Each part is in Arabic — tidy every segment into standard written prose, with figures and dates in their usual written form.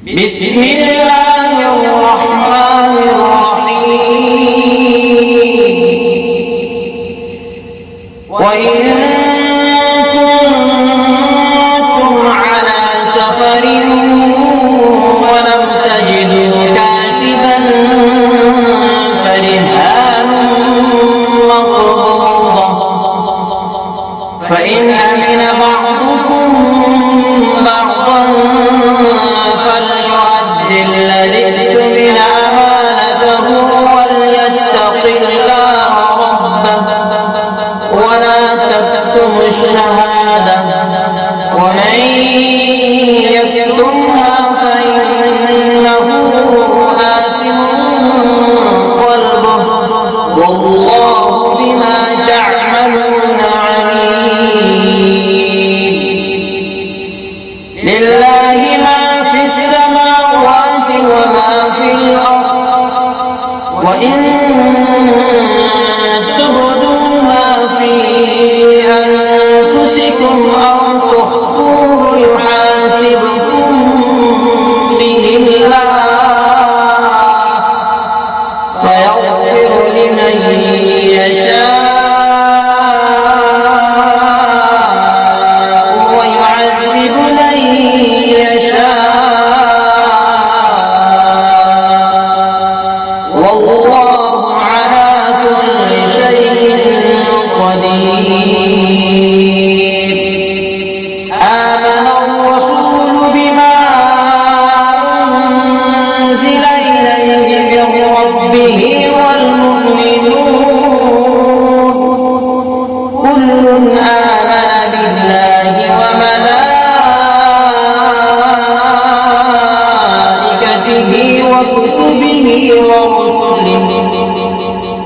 بسم الله الرحمن الرحيم وإن كنتم على سفر ولم تجدوا كاتبا فرهان مقبوضة فإن أمن بعضكم بعضا فليؤد الذي اؤتمن أمانته وليتق الله ربه ولا تكتموا الشهادة ومن يكتمها فإنه آثم قلبه والله بما تعملون عليم. لله ما في السماوات وما في الأرض وإن تبدوا ما في أنفسكم أو تخفوه يحاسبكم به الله فيغفر لمن يشاء ويعذب من يشاء والله على كل شيء قدير. آمن الرسول بما أنزل إليه من ربه والمؤمنون كل آمن بالله وملائكته وكتبه ورسله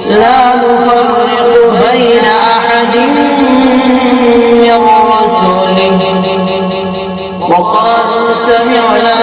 لا نفرق بين أحد من رسله وقالوا سمعنا